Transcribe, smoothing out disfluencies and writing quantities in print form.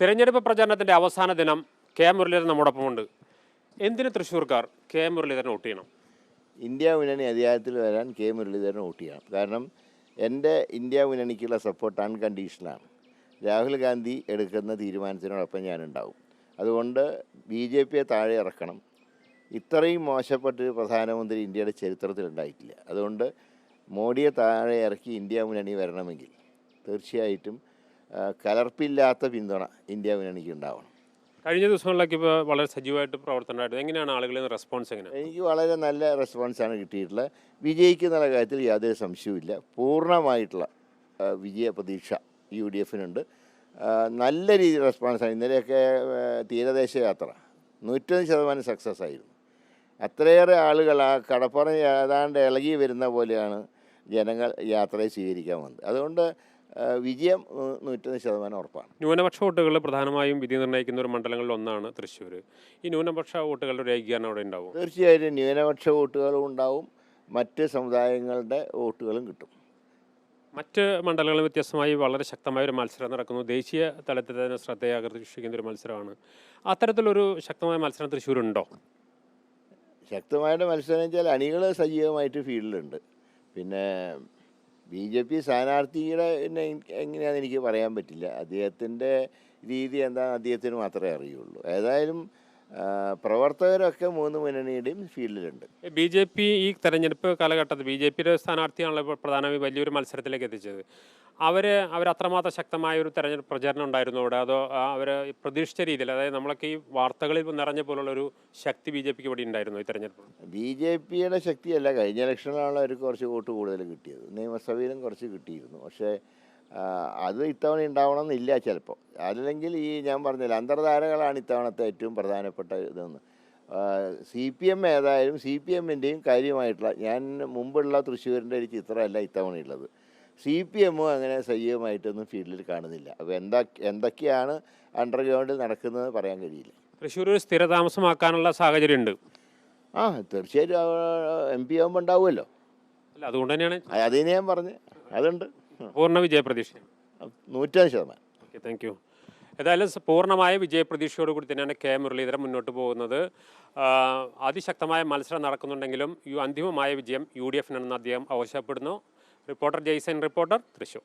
തിരഞ്ഞെടുപ്പ് പ്രചാരണത്തിൻ്റെ അവസാന ദിനം കെ മുരളീധരൻ നമ്മോടൊപ്പമുണ്ട്. എന്തിന് തൃശ്ശൂർക്കാർ കെ മുരളീധരൻ വോട്ട് ചെയ്യണം? ഇന്ത്യ മുന്നണി അധികാരത്തിൽ വരാൻ കെ മുരളീധരൻ വോട്ട് ചെയ്യണം. കാരണം എൻ്റെ ഇന്ത്യ മുന്നണിക്കുള്ള സപ്പോർട്ട് അൺകണ്ടീഷണലാണ്. രാഹുൽ ഗാന്ധി എടുക്കുന്ന തീരുമാനത്തിനോടൊപ്പം ഞാനുണ്ടാവും. അതുകൊണ്ട് BJPയെ താഴെ ഇറക്കണം. ഇത്രയും മോശപ്പെട്ടൊരു പ്രധാനമന്ത്രി ഇന്ത്യയുടെ ചരിത്രത്തിലുണ്ടായിട്ടില്ല. അതുകൊണ്ട് മോഡിയെ താഴെ ഇറക്കി ഇന്ത്യ മുന്നണി വരണമെങ്കിൽ തീർച്ചയായിട്ടും കലർപ്പില്ലാത്ത പിന്തുണ ഇന്ത്യ മുന്നണിക്ക് ഉണ്ടാവണം. കഴിഞ്ഞ ദിവസങ്ങളിലേക്ക് ഇപ്പോൾ വളരെ സജീവമായിട്ട് പ്രവർത്തനമായിരുന്നു. എങ്ങനെയാണ് ആളുകളിൽ നിന്ന് റെസ്പോൺസ്? എനിക്ക് വളരെ നല്ല റെസ്പോൺസാണ് കിട്ടിയിട്ടുള്ളത്. വിജയിക്കുന്നുള്ള കാര്യത്തിൽ യാതൊരു സംശയവുമില്ല. പൂർണ്ണമായിട്ടുള്ള വിജയ പ്രതീക്ഷ UDF നല്ല രീതിയിൽ റെസ്പോൺസാണ്. ഇന്നലെയൊക്കെ തീരദേശ യാത്ര 100% സക്സസ് ആയിരുന്നു. അത്രയേറെ ആളുകൾ ആ കടപ്പുറം ഏതാണ്ട് ഇളകി വരുന്ന പോലെയാണ് ജനങ്ങൾ യാത്രയെ സ്വീകരിക്കാൻ വന്നത്. അതുകൊണ്ട് വിജയം 100% ഉറപ്പാണ്. ന്യൂനപക്ഷ വോട്ടുകൾ പ്രധാനമായും വിധി നിർണ്ണയിക്കുന്ന ഒരു മണ്ഡലങ്ങളിൽ ഒന്നാണ് തൃശ്ശൂർ. ഈ ന്യൂനപക്ഷ വോട്ടുകളുടെ ഒരു ഏകീകരണം അവിടെ ഉണ്ടാവും? തീർച്ചയായിട്ടും ന്യൂനപക്ഷ വോട്ടുകളും ഉണ്ടാവും, മറ്റ് സമുദായങ്ങളുടെ വോട്ടുകളും കിട്ടും. മറ്റ് മണ്ഡലങ്ങളിൽ വ്യത്യസ്തമായി വളരെ ശക്തമായ ഒരു മത്സരം നടക്കുന്നു. ദേശീയ തലത്തിൽ തന്നെ ശ്രദ്ധയെ ആകർഷിക്കുന്ന ഒരു മത്സരമാണ്. അത്തരത്തിലൊരു ശക്തമായ മത്സരം തൃശ്ശൂരുണ്ടോ? ശക്തമായിട്ട് മത്സരം വെച്ചാൽ അണികൾ സജീവമായിട്ട് ഫീൽഡിലുണ്ട്. പിന്നെ BJP സ്ഥാനാർത്ഥിയുടെ എങ്ങനെയാണെന്ന് എനിക്ക് പറയാൻ പറ്റില്ല. അദ്ദേഹത്തിൻ്റെ രീതി എന്താണെന്ന് അദ്ദേഹത്തിന് മാത്രമേ അറിയുള്ളൂ. ഏതായാലും പ്രവർത്തകരൊക്കെ മൂന്ന് മുന്നണിയുടെയും ഫീൽഡിലുണ്ട്. BJP ഈ തെരഞ്ഞെടുപ്പ് കാലഘട്ടത്തിൽ BJPയുടെ സ്ഥാനാർത്ഥിയാണല്ലോ ഇപ്പോൾ പ്രധാനമായും വലിയൊരു മത്സരത്തിലേക്ക് എത്തിച്ചത്. അവരത്രമാത്രം ശക്തമായ ഒരു തെരഞ്ഞെടുപ്പ് പ്രചാരണം ഉണ്ടായിരുന്നു അവിടെ? അതോ അവർ പ്രതീക്ഷിച്ച രീതിയിൽ, അതായത് നമ്മളൊക്കെ ഈ വാർത്തകളിൽ നിറഞ്ഞ പോലുള്ളൊരു ശക്തി BJPക്ക് ഇവിടെ ഉണ്ടായിരുന്നു ഈ തെരഞ്ഞെടുപ്പ്? BJPയുടെ ശക്തിയല്ല, കഴിഞ്ഞ ഇലക്ഷനിലാണ് അവർക്ക് കുറച്ച് വോട്ട് കൂടുതൽ കിട്ടിയത്. നിയമസഭയിലും കുറച്ച് കിട്ടിയിരുന്നു. പക്ഷേ അത് ഇത്തവണ ഉണ്ടാവണമെന്നില്ല ചിലപ്പോൾ. അല്ലെങ്കിൽ ഈ ഞാൻ പറഞ്ഞില്ല, അന്തർധാരകളാണ് ഇത്തവണത്തെ ഏറ്റവും പ്രധാനപ്പെട്ട ഇതെന്ന്. CPM ഏതായാലും CPMൻ്റെയും കാര്യമായിട്ടുള്ള, ഞാൻ മുമ്പുള്ള തൃശ്ശൂരിൻ്റെ ഒരു ചിത്രമല്ല ഇത്തവണയുള്ളത്. CPM അങ്ങനെ സജീവമായിട്ടൊന്നും ഫീൽഡിൽ കാണുന്നില്ല. അപ്പോൾ എന്തൊക്കെയാണ് അണ്ടർഗ്രൗണ്ടിൽ നടക്കുന്നത് പറയാൻ കഴിയില്ല. തൃശ്ശൂർ ഒരു സ്ഥിരതാമസമാക്കാനുള്ള സാഹചര്യമുണ്ട്? തീർച്ചയായിട്ടും MP ആകുമ്പോൾ ഉണ്ടാവുമല്ലോ. അല്ല, അതുകൊണ്ട് തന്നെയാണ് അതിന് ഞാൻ പറഞ്ഞത്. അതുണ്ട്. പൂർണ്ണ വിജയപ്രതീക്ഷ 100%. Okay, thank you. ഏതായാലും പൂർണ്ണമായ വിജയപ്രതീക്ഷയോട് കൂടി തന്നെയാണ് കെ മുരളീധരൻ മുന്നോട്ട് പോകുന്നത്. അതിശക്തമായ മത്സരം നടക്കുന്നുണ്ടെങ്കിലും അന്തിമമായ വിജയം UDF-നാണെന്ന് അദ്ദേഹം അവകാശപ്പെടുന്നു. റിപ്പോർട്ടർ ജയ്സൻ, തൃശ്ശൂർ.